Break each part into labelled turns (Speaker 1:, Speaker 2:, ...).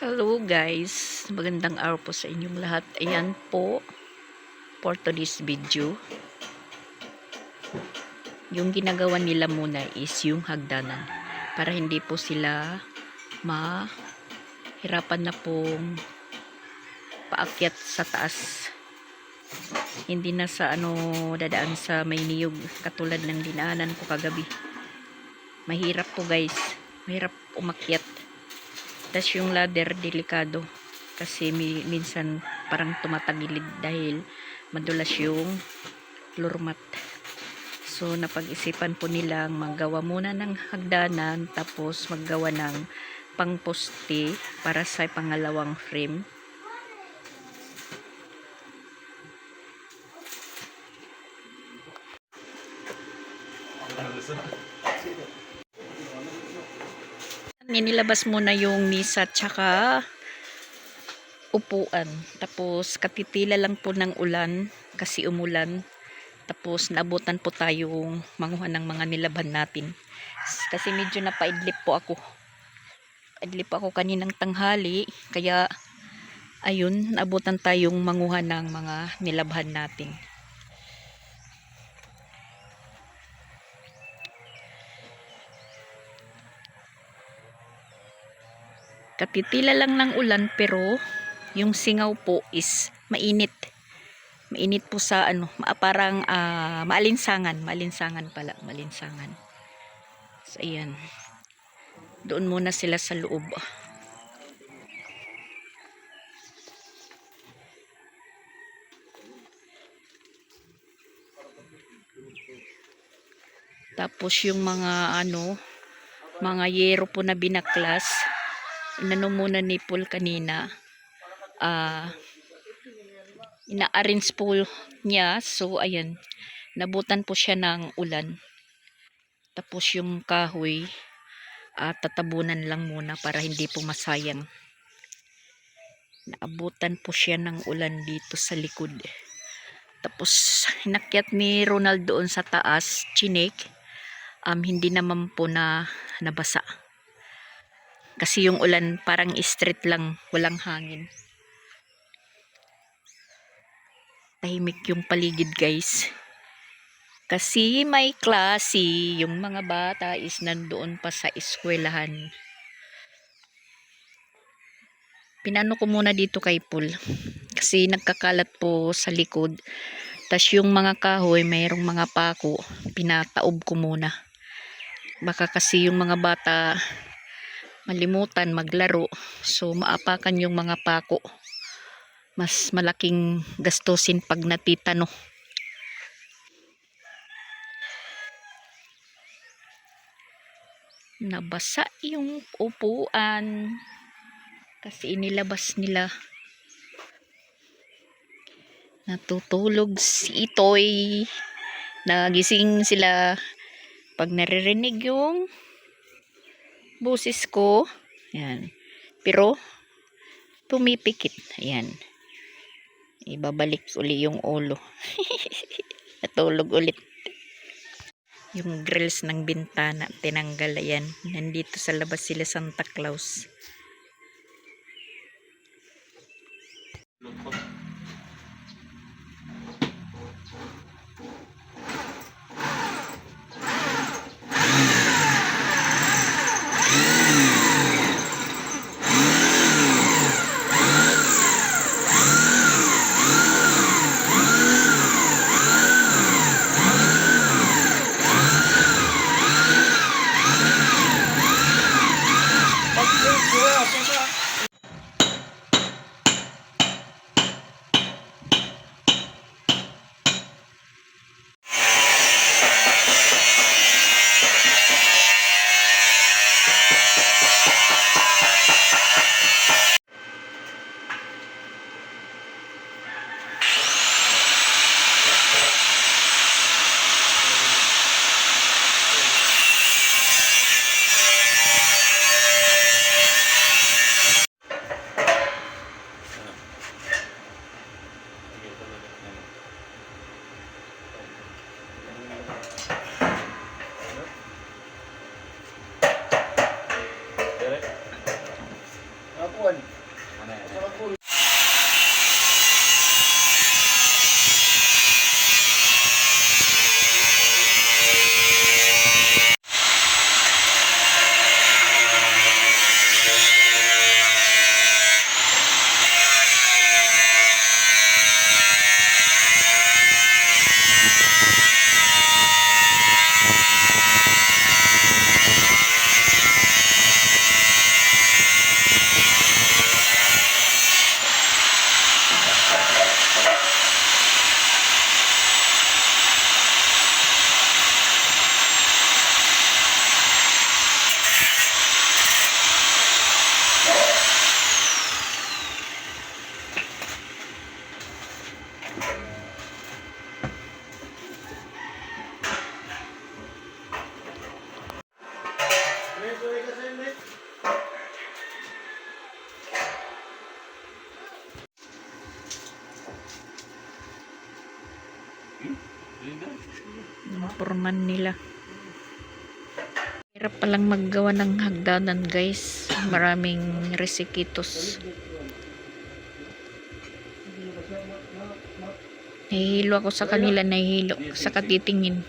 Speaker 1: Hello guys, magandang araw po sa inyong lahat. Ayan po, for today's video, yung ginagawa nila muna is yung hagdanan para hindi po sila mahirapan na pong paakyat sa taas. Hindi na sa dadaan sa may niyog katulad ng dinaanan ko kagabi. Mahirap po guys, mahirap umakyat. Tas yung ladder delikado kasi minsan parang tumatagilid dahil madulas yung floor mat. So napag-isipan po nilang maggawa muna ng hagdanan tapos maggawa ng pangposte para sa pangalawang frame. Nilabas muna yung misa tsaka upuan. Tapos katitila lang po ng ulan kasi umulan. Tapos naabutan po tayong manguha ng mga nilabhan natin. Kasi medyo napaidlip po ako. Paidlip ako kaninang tanghali. Kaya ayun, naabutan tayong manguha ng mga nilabhan natin. Katitila lang ng ulan pero yung singaw po is mainit. Mainit po sa parang maalinsangan pala, maalinsangan. So ayan. Doon muna sila sa loob. Tapos yung mga mga yero po na binaklas, inano muna ni Paul kanina. Ina-arrange po niya. So ayan, nabutan po siya ng ulan. Tapos yung kahoy tatabunan lang muna para hindi po masayang. Naabutan po siya ng ulan dito sa likod. Tapos hinakyat ni Ronald doon sa taas, chinik. Hindi naman po nabasa. Kasi yung ulan parang straight lang, walang hangin. Tahimik yung paligid guys. Kasi may klase, yung mga bata is nandoon pa sa eskwelahan. Pinano ko muna dito kay Paul. Kasi nagkakalat po sa likod. Tas yung mga kahoy, mayroong mga pako, pinataob ko muna. Baka kasi yung mga bata malimutan maglaro. So maapakan yung mga pako. Mas malaking gastusin pag natitano. Nabasa yung upuan kasi inilabas nila. Natutulog si Itoy. Nagising sila pag naririnig yung boses ko. Ayan. Pero pumipikit. Ayan. Ibabalik uli yung ulo. Natulog ulit. Yung grills ng bintana tinanggal. Ayan. Nandito sa labas sila Santa Claus. Yung foreman nila. Hirap palang maggawa ng hagdanan guys. Maraming resikitos. Nahihilo ako sa kanila, nahihilo sa katitingin.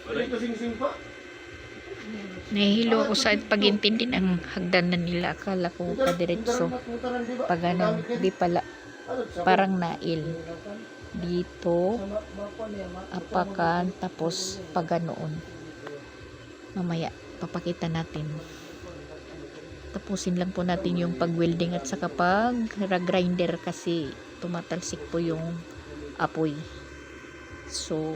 Speaker 1: Nahihilo ako sa pag-intindi ng hagdanan nila. Akala ko padiretso. Pag ganun, di pala. Parang nail. Dito, apakan, tapos pag ganoon. Mamaya, papakita natin. Tapusin lang po natin yung pag-welding at saka pag-grinder kasi tumatalsik po yung apoy. So,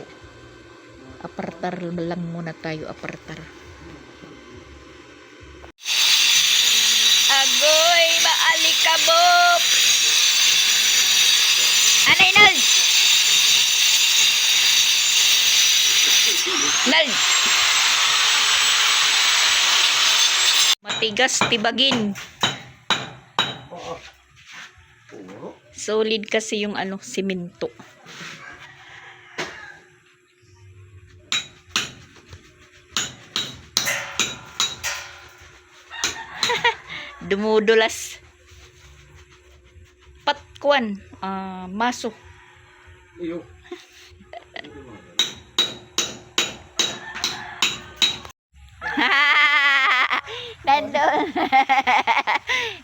Speaker 1: apartar lang muna tayo, apartar. Agoy, maalikabok! Anay, Nald! Nald! Matigas, tibagin. Solid kasi yung simento. Dumudulas. Patkuan. Maso.
Speaker 2: Iyo.
Speaker 1: Nandun.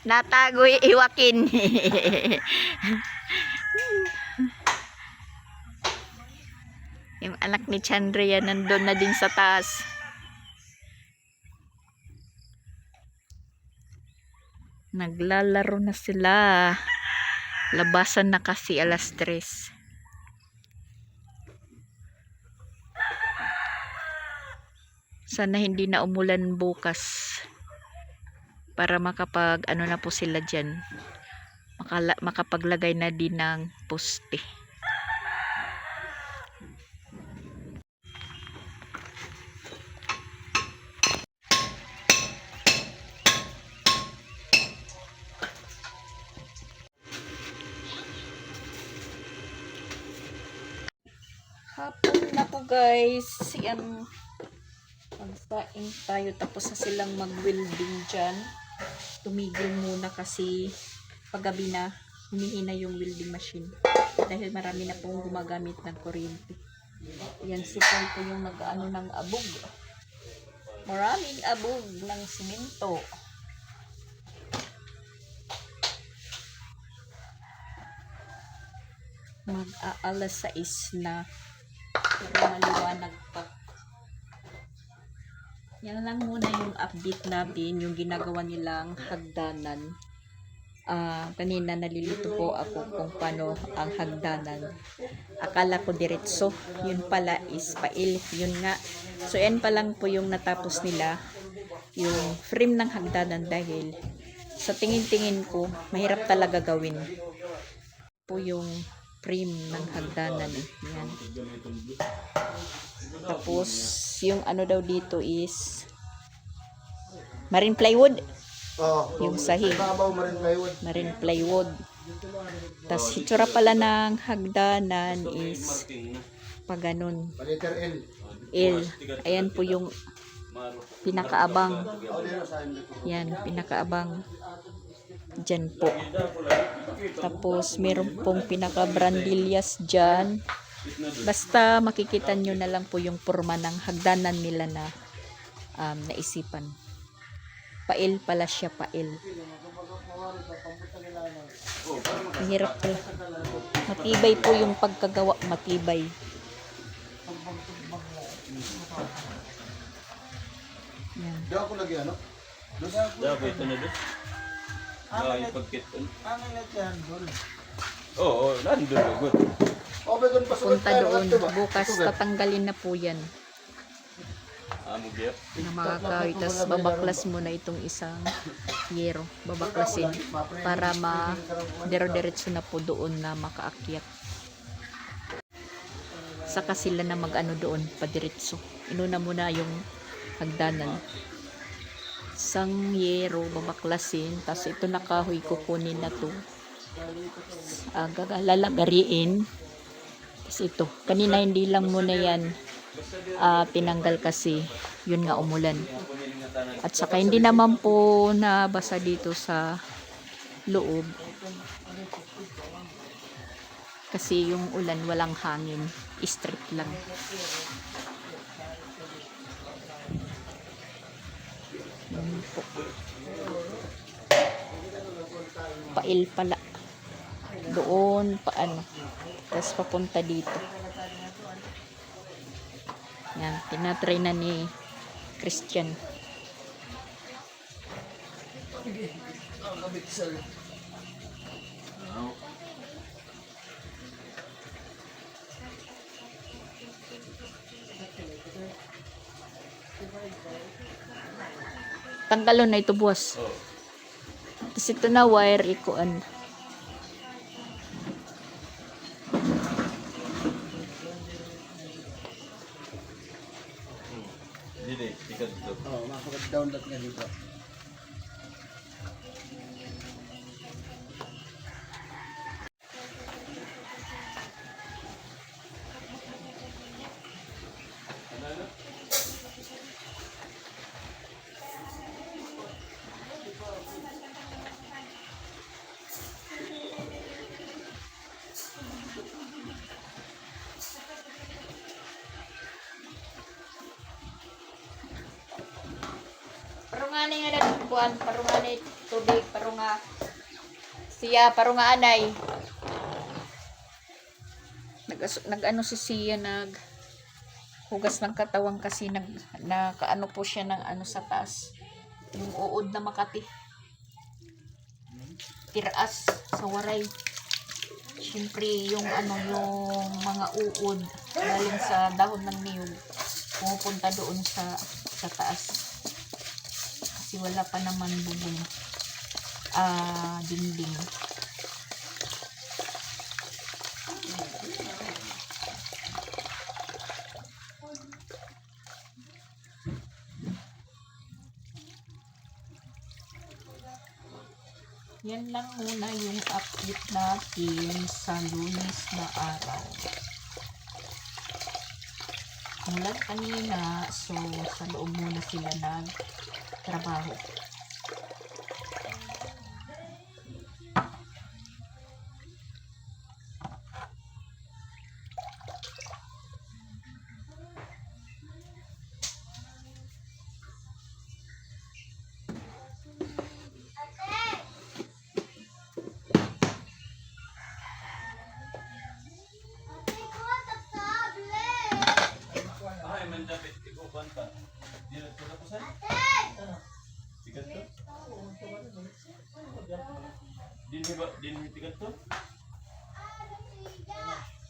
Speaker 1: Natagoy iwakin. Yung anak ni Chandria nandun na din sa taas. Naglalaro na sila. Labasan na kasi alas 3. Sana hindi na umulan bukas. Para makapag na po sila dyan. Makapaglagay na din ng poste. Hapon na po guys. Yan. Magsaing tayo. Tapos na silang mag-welding dyan. Tumigil muna kasi paggabi na humihina yung welding machine. Dahil marami na pong gumagamit ng kuryente. Yan si Paul po yung nag-ano ng abog. Maraming abog ng simento. Mag-aalas 6 na. Pero maliwanag pa. Yan lang muna yung update natin, yung ginagawa nilang hagdanan. Kanina nalilito po ako kung paano ang hagdanan. Akala ko diretso, yun pala is pail, yun nga. So yan pa lang po yung natapos nila, yung frame ng hagdanan dahil sa tingin-tingin ko, mahirap talaga gawin. Po yung frame ng hagdanan. Yan. Tapos, yung daw dito is marine plywood. Yung sahig. Marine plywood. Tapos, hitsura pala ng hagdanan is pag ganun. L. Ayan po yung pinakaabang. Yan, pinakaabang. Dyan po. Tapos, meron pong pinaka-brandillas dyan. Basta makikita nyo na lang po yung forma ng hagdanan nila na naisipan. Pail pala siya, pail. Mahirap pala. Matibay po yung pagkagawa, matibay. Yan.
Speaker 2: Daw ako lagi Daw ito na doon. Ay pagkit. Angin na yan, doon. Oo, nandun good.
Speaker 1: Punta doon. Bukas tatanggalin na po yan. Na mga kawit. Tapos babaklas mo na itong isang yero. Babaklasin. Para dero-deretso na po doon na makaakyat. Saka sila na doon padiretso. Inuna muna yung hagdanan. Isang yero babaklasin. Tapos ito na kahoy kukunin na to. Lalagariin. Tapos ito, kanina hindi lang muna yan tinanggal kasi yun nga umulan. At saka hindi naman po nabasa dito sa loob. Kasi yung ulan walang hangin, straight lang. Yan po. Pail pala. Doon paano. Tapos papunta dito. Yan, tinatry na ni Christian. Tanggalon na ito, boss.
Speaker 2: Oh.
Speaker 1: Tapos ito na wire ikuan.
Speaker 2: Dili, ikat ito.
Speaker 3: Oo, makapag-download nga dito.
Speaker 1: Parungani nga na buwan, parungani tubig, parunga siya, parunga anay. Nag-ano si siya, hugas ng katawan kasi nakaano po siya ng ano sa taas. Yung uod na Makati. Tiraas sa waray. Siyempre yung ano, yung mga uod galing sa dahon ng niyog pumupunta doon sa taas. Kasi wala pa naman bubong dingding. Yan lang muna yung update natin sa Lunes na araw. Mulan kanina, so sa loob muna sila nagtrabaho.
Speaker 2: Ay, mandapit. Ikaw banta. Di na ito tapusan? Tigat to? Din tigat to?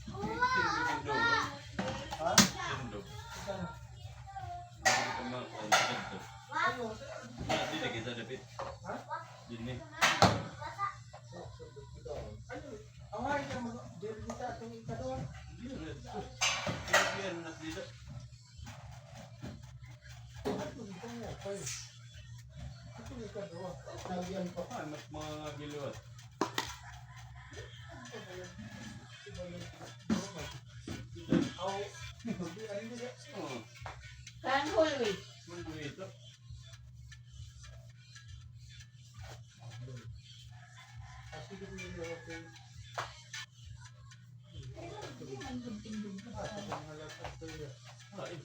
Speaker 2: Tindo. Ha? Tindo. Tigat to. Di na kita dapit. Din ni. Yan na dito. Ay, mas mga giliwat.
Speaker 1: Saan hallway?
Speaker 2: Mundo ito. Ay.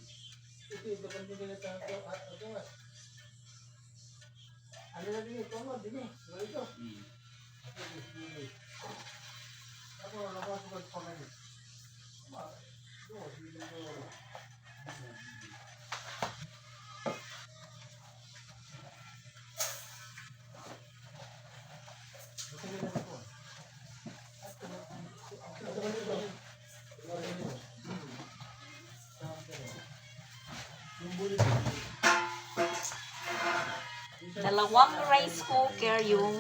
Speaker 1: Dalawang rice cooker yung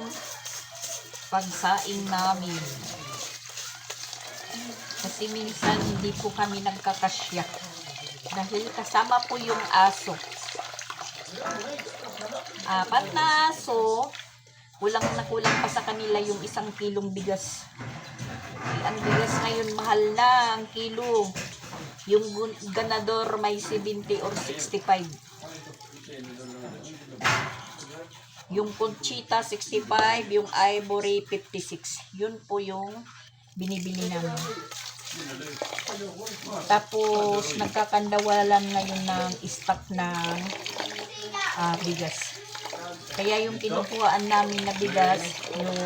Speaker 1: pagsaing namin. Kasi minsan hindi po kami nagkakasya. Dahil kasama po yung aso. 4 na aso. Kulang na kulang pa sa kanila yung 1 kilong bigas. Ang bigas ngayon mahal na ang kilo. Yung ganador may 70 or 65. Yung Conchita 65, yung Ivory 56. Yun po yung binibili namin. Tapos nagkakandawalan ngayon ng stock ng bigas. Kaya yung kinukuhaan namin na bigas, yung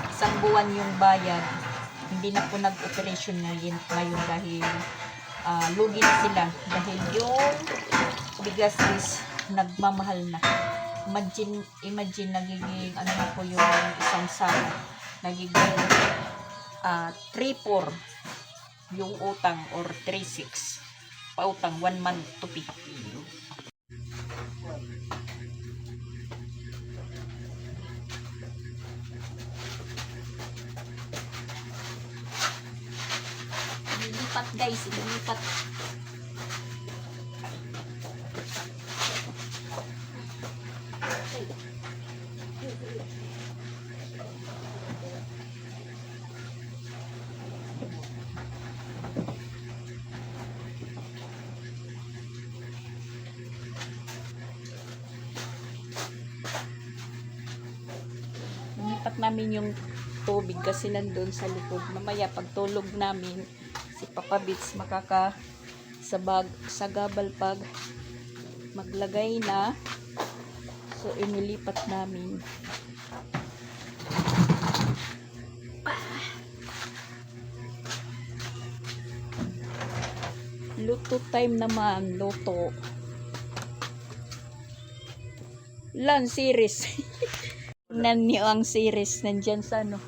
Speaker 1: isang buwan yung bayad, hindi na po nag-operation ngayon dahil lugi na sila. Dahil yung bigas is nagmamahal na. Imagine nagiging ano na po yung isang sala. Nagiging 3-4 yung utang or 3-6 pautang 1 month to pay. Lilipat guys, lilipat. Lilipat namin yung tubig kasi nandun sa likod. Mamaya pagtulog namin, si Papa Bits sagabal pag maglagay na. So inilipat namin. Luto time naman, luto. Lan series. Tingnan niyo ang series nandyan sa ano.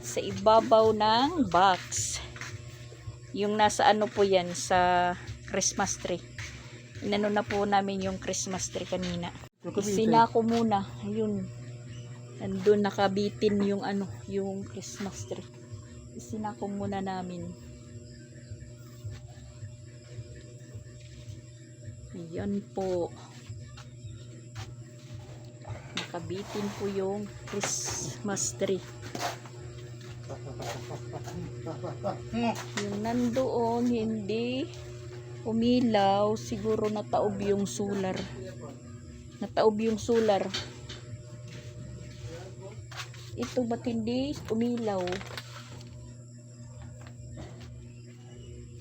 Speaker 1: Sa ibabaw ng box. Yung nasa ano po yan, sa Christmas tree. Inano na po namin yung Christmas tree kanina. Isinako muna. Ayun. Nandun nakabitin yung ano, yung Christmas tree. Isinako muna namin. Ayan po. Nakabitin po yung Christmas tree. Yung nandoon hindi umilaw, siguro nataob yung solar. Nataob yung solar. Ito ba't hindi umilaw?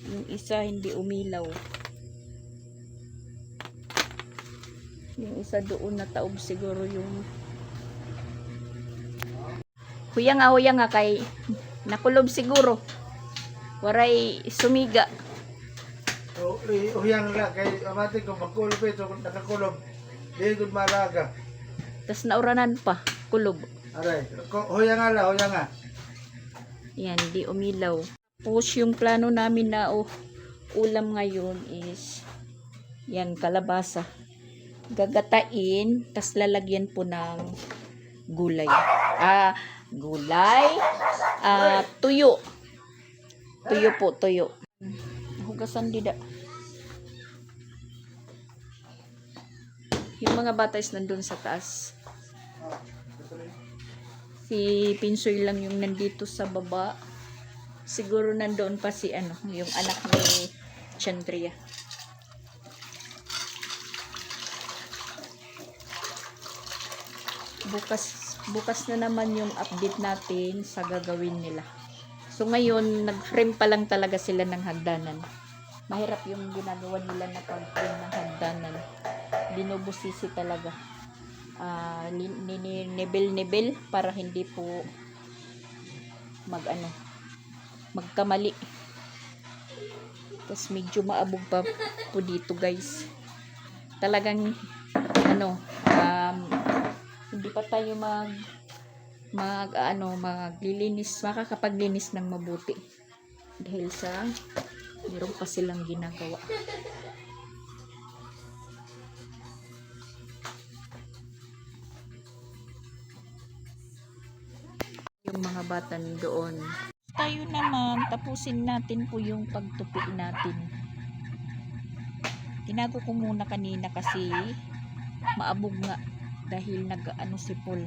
Speaker 1: Yung isa hindi umilaw. Yung isa doon nataob siguro yung huyang nga kay nakulob siguro. Waray sumiga.
Speaker 3: Uyang nga kay amati ko magkulob ito kung nakakulob. Di gud malaga.
Speaker 1: Tas nauranan pa, kulob.
Speaker 3: Aray, huyang nga la, huyang nga.
Speaker 1: Yan, di umilaw. Tapos yung plano namin na ulam ngayon is yan, kalabasa. Gagatain, tas lalagyan po ng gulay. Tuyo. Tuyo po, tuyo. Hugasan dida. Yung mga bata is nandun sa taas. Si Pinsoy lang yung nandito sa baba. Siguro nandoon pa si yung anak ni Chandria. Bukas na naman yung update natin sa gagawin nila. So ngayon, nag-frame pa lang talaga sila ng hagdanan. Mahirap yung ginagawa nila na pag-frame ng hagdanan. Binubusisi talaga. Nibel para hindi po magkamali. Tapos medyo maabog pa po dito guys. Talagang hindi pa tayo maglilinis, makakapaglinis ng mabuti dahil sa meron pa silang ginagawa. Yung mga bata doon. Tayo naman, tapusin natin po yung pagtupi natin. Tinago ko muna kanina kasi maabog nga dahil si Paul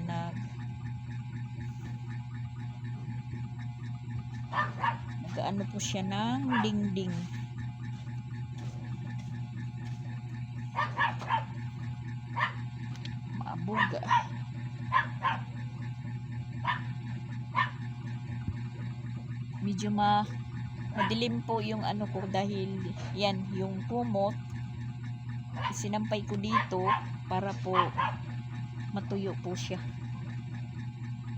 Speaker 1: Nag-ano po siya ng dingding. Maabuga. Medyo madilim po yung ano ko dahil yan, yung kumot sinampay ko dito para po matuyo po siya.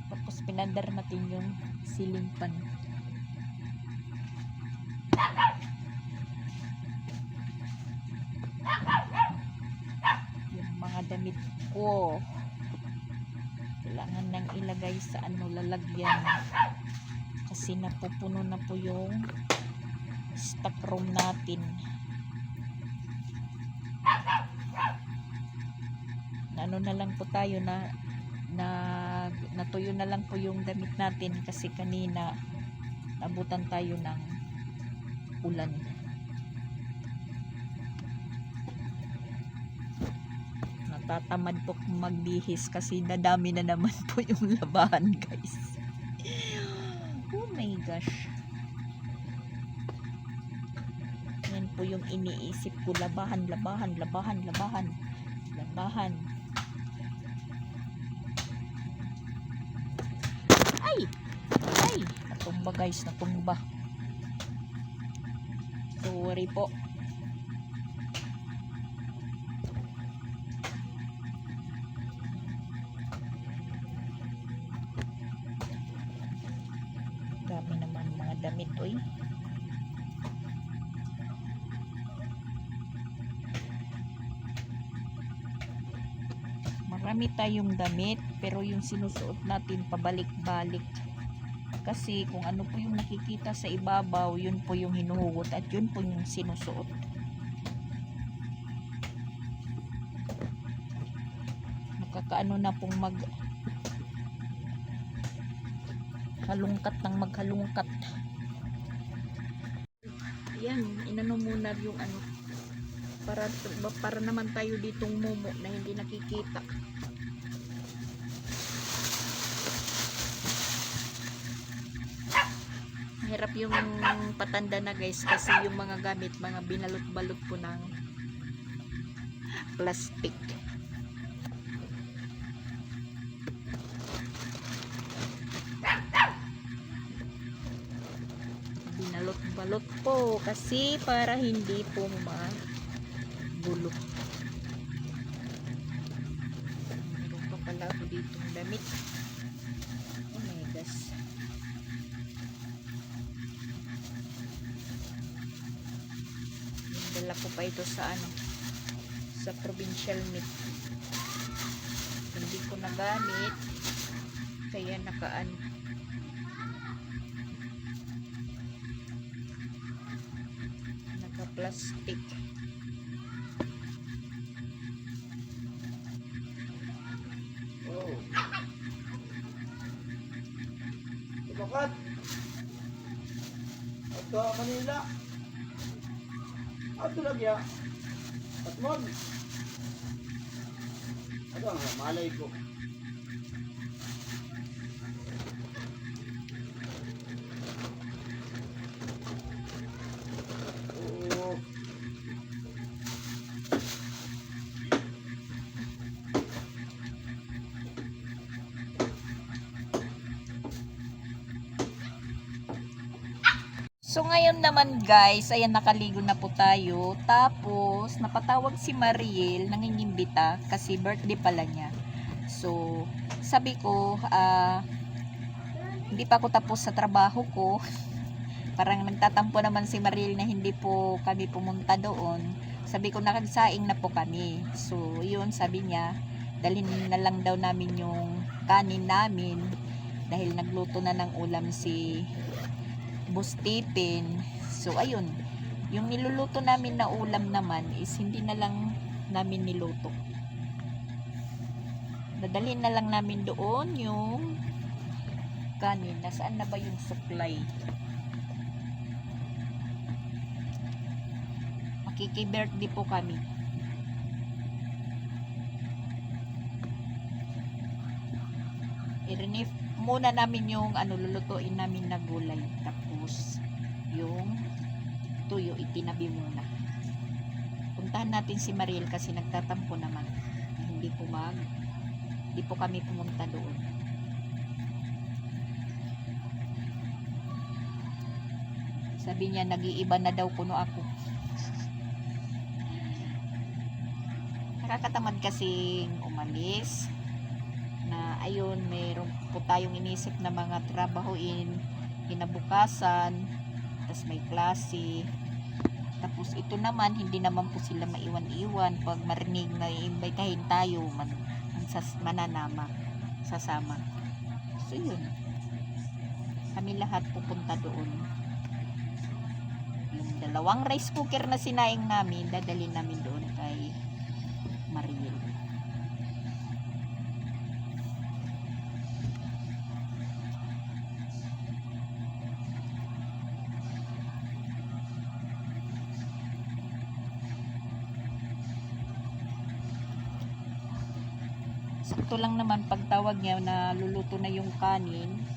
Speaker 1: Tapos pinandar natin yung ceiling fan. Yung mga damit ko kailangan nang ilagay sa ano lalagyan kasi napupuno na po yung stock room natin. Ano na lang po tayo natuyo na lang po yung damit natin kasi kanina nabutan tayo ng ulan. Natatamad po magbihis kasi dadami na naman po yung labahan, guys. Oh my gosh. Yan po yung iniisip ko, labahan. Ay, natumba guys, natumba. Sorry po. Dami naman mga damit, oy. Marami tayong damit pero yung sinusuot natin pabalik-balik. Kasi kung ano po yung nakikita sa ibabaw, yun po yung hinuhugot at yun po yung sinusuot. Nakakaano na pong halungkat ng maghalungkat. Ayan, inano muna yung ano para naman tayo ditong mumo na hindi nakikita. Mahirap yung patanda na guys kasi yung mga gamit, mga binalot-balot po ng plastic. Binalot-balot po kasi para hindi po magulo. Meron pa pala ako ditong damit. Oh my gosh. Dala ko pa ito sa sa provincial meet. Hindi ko nagamit kaya naka plastic.
Speaker 3: Oh. Tumakat. Ato Manila. Ato lagi ya. Atmon. Ato malay ko.
Speaker 1: So ngayon naman guys, ayan nakaligo na po tayo. Tapos napatawag si Mariel, nangingimbita kasi birthday pala niya. So sabi ko, hindi pa ako tapos sa trabaho ko. Parang nagtatampo naman si Mariel na hindi po kami pumunta doon. Sabi ko nakagsaing na po kami. So yun, sabi niya, dalhin na lang daw namin yung kanin namin dahil nagluto na ng ulam si Boss Tipin. So ayun, yung niluluto namin na ulam naman is hindi na lang namin niluto. Dadalhin na lang namin doon yung kanin. Nasaan na ba yung supply? Makiki-birthday po kami. I-renif muna namin yung lulutuin namin na gulay. Tapos yung tuyo, itinabi muna. Puntahan natin si Mariel kasi nagtatampo naman. Hindi po kami pumunta doon. Sabi niya, nag-iiba na daw kuno ako. Nakakatamad kasing umalis. Na ayun, mayroon po tayong inisip na mga trabahuin kinabukasan, tapos may klase, tapos ito naman hindi naman po sila maiwan-iwan pag marinig na iimbitahin tayo mananama, sasama. So yun, kami lahat pupunta doon. Yung 2 rice cooker na sinaing namin, dadalhin namin doon kay Mariel. Sakto lang naman pagtawag niya na luluto na yung kanin.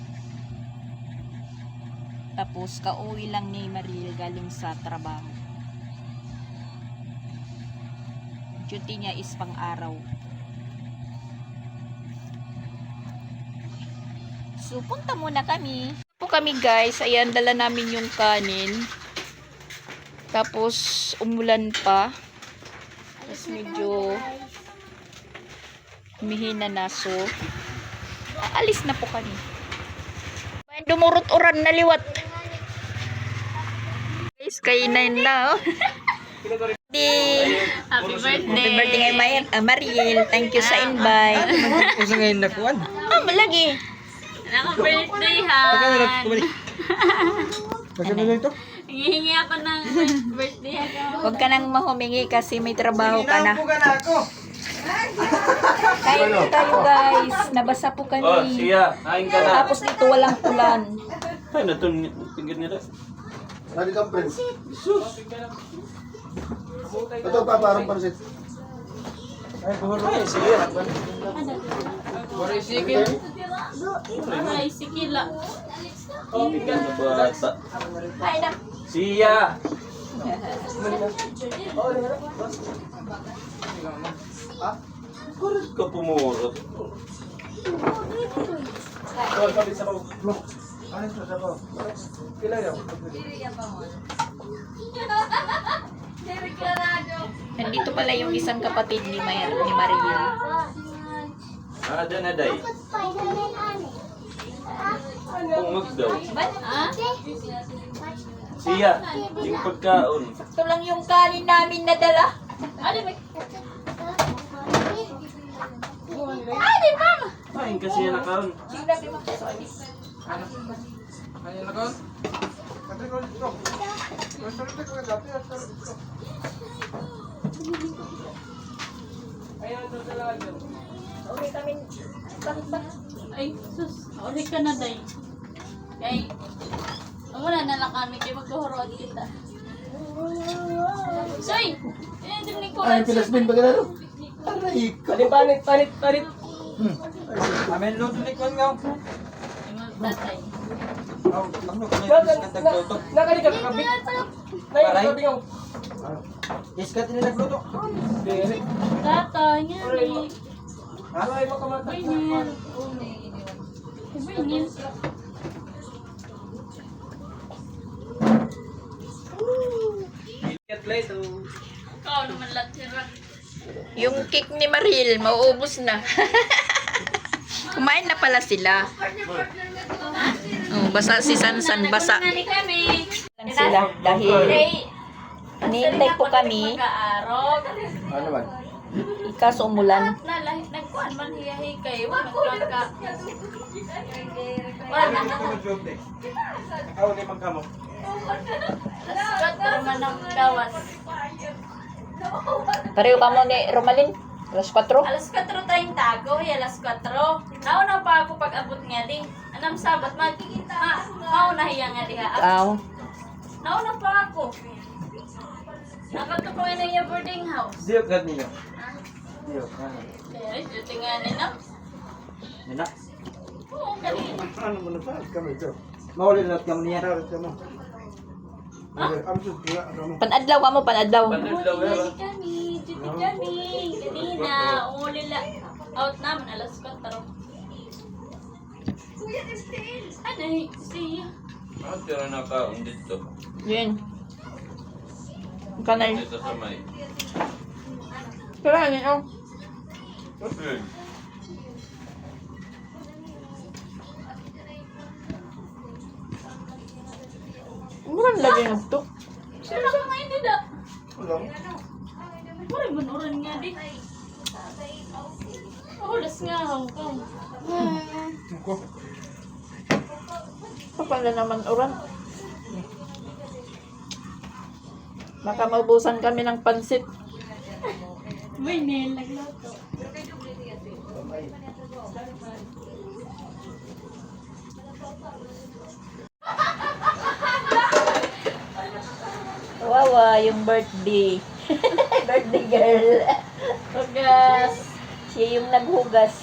Speaker 1: Tapos kauwi lang ni Mariel galing sa trabaho. Duty niya is pang-araw. So punta muna kami. Po kami guys, ayan dala namin yung kanin. Tapos umulan pa. Tapos medyo humihina na, so aalis na po kami. Dumurot uran na liwat. Guys, kainin na oh. Happy birthday kay Mariel. Thank you sa invite.
Speaker 3: Usa ngayon nakuan.
Speaker 1: Malagi.
Speaker 4: Naka-birthday ha.
Speaker 3: Kasi na ito.
Speaker 4: Hihingi ako ng birthday ha.
Speaker 1: Huwag ka nang mahumingi kasi may trabaho ka na.
Speaker 3: Inaampugan na ako.
Speaker 1: Kain po tayo guys. Nabasa po kami.
Speaker 2: Oh, siya. Kain ka na.
Speaker 1: Tapos dito walang ulan.
Speaker 2: Ay, natun tingin nila.
Speaker 3: Nani kang friends.
Speaker 2: Sus.
Speaker 3: Ito pa parang pansit. Ay, buhoro.
Speaker 2: Ay, siya.
Speaker 3: Buhoro sige.
Speaker 4: Ay, sikila.
Speaker 2: Oh, bigyan na bata.
Speaker 1: Ay na.
Speaker 2: Siya. Kulit ka pumurot.
Speaker 3: Ano ito sa po? Kila yun.
Speaker 1: Nandito pala yung isang kapatid ni Mariel.
Speaker 2: Ada na day. Pungog daw.
Speaker 4: Ha?
Speaker 2: Siya. Yung pagkaon.
Speaker 1: Ito lang yung kanin namin nadala.
Speaker 4: Ano ba?
Speaker 2: Kain kasi yan ang kaon.
Speaker 3: Ano na ko? Katri ko dito. Restaurant ko dati, restaurant dito. Ayan ito sa lagi.
Speaker 1: Okay kami.
Speaker 4: Ay, sus. Ulit ka na, day. Kay, wala na lang kami. Kaya magkuhuroan kita. Soy! Yan ni ko.
Speaker 3: Ay, pilasmin ba ganun? Aray ko. Palit. Amen lo tulik ko nga.
Speaker 4: Tatay.
Speaker 3: Aw, ano ka na nagluto? Nakali ka kabit. Nay, sabi ko. Iskat ni nagluto. Dere.
Speaker 4: Tatay, nga ni.
Speaker 3: Ano ay mo kamata?
Speaker 4: Bainil. Bainil. Ikaw naman latiran.
Speaker 1: Yung cake ni Mariel, mauubos na. Kumain na pala sila. Oh, basa si Sansan, basa.
Speaker 4: Nani kami.
Speaker 1: Lang sila dahil hinihintay po kami.
Speaker 4: Mag-aarog.
Speaker 3: Ano man?
Speaker 1: Kaso umulan.
Speaker 4: Nagkuhan man hiyahi kayo. Magplaka. Wala na.
Speaker 3: Ikaw ni magkamo.
Speaker 4: Katro man ang gawas.
Speaker 1: Pareho ka mo ni Romalyn. Alas 4.
Speaker 4: Alas 4 tayong tago. Alas 4. Nauna pa ako pag abot nga di. Anong sabat? Mauna hiya nga di ha.
Speaker 1: Aw.
Speaker 4: Nauna pa ako. Nakatukoy na yung boarding house.
Speaker 3: Diyo kad ninyo. Diyo.
Speaker 4: Ay, duty nga nila.
Speaker 2: Nina.
Speaker 4: Oo, kanina.
Speaker 3: Ano mo na pa kami ito? Mawali na kami niya rawat ka mo.
Speaker 1: Panadlaw ka mo, panadlaw.
Speaker 2: Panadlaw
Speaker 4: Umuli
Speaker 2: yan.
Speaker 4: lagi kami. Dito kami. Kanina. Umuli out naman. Alas 4. Ano siya?
Speaker 2: Ah, tira na kaon dito.
Speaker 1: Yun. Kanay.
Speaker 2: Dito sa may.
Speaker 1: Kaya yun, oh.
Speaker 2: Okay.
Speaker 1: Murang lagi ng to.
Speaker 4: Sila ka nga hindi da. Mura manuran nga di. Oras nga Hong Kong.
Speaker 1: Kapala naman uran. Baka maubusan kami ng pansit.
Speaker 4: May nail nagluto.
Speaker 1: Wawa, yung birthday. Birthday girl.
Speaker 4: Hugas.
Speaker 1: Siya yung naghugas.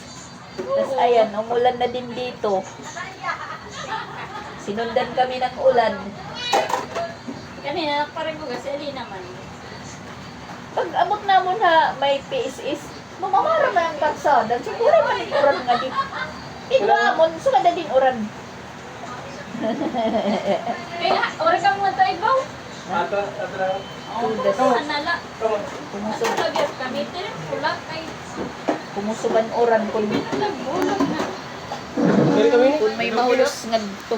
Speaker 1: Tapos ayan, umulan na din dito. Sinundan kami ng ulan.
Speaker 4: Kanina parang hugas. Ali naman.
Speaker 1: Pag abot na mo na may PSS, mamamara na ang kalsada. Siguro man yung uran nga di. Iba mo, so kada din uran.
Speaker 4: Kaya, oras ka mga taibaw.
Speaker 1: Tudas.
Speaker 4: Anala.
Speaker 1: Kumusog,
Speaker 4: Lagi kami. Tirim pula kay.
Speaker 1: kumusugan uran kung,
Speaker 4: Nagbulag na.
Speaker 1: kung may mahulos nga dito.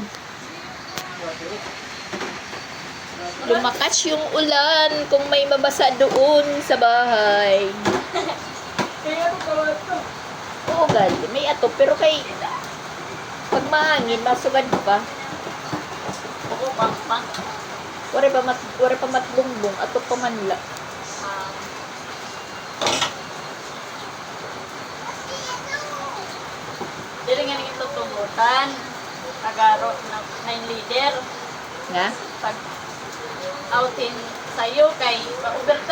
Speaker 1: Lumakas yung ulan kung may mabasa doon sa bahay.
Speaker 4: Kaya ako kawat to.
Speaker 1: Oo, gal. May ato. Pero kay pag mahangin, masugad pa.
Speaker 4: Ako pang.
Speaker 1: Wala pa matbumbong. Ato pa manla.
Speaker 4: Dili nga naging tutubutan. Nagaro na 9 leader.
Speaker 1: Nga?
Speaker 4: Pag outin sa'yo kay overtime.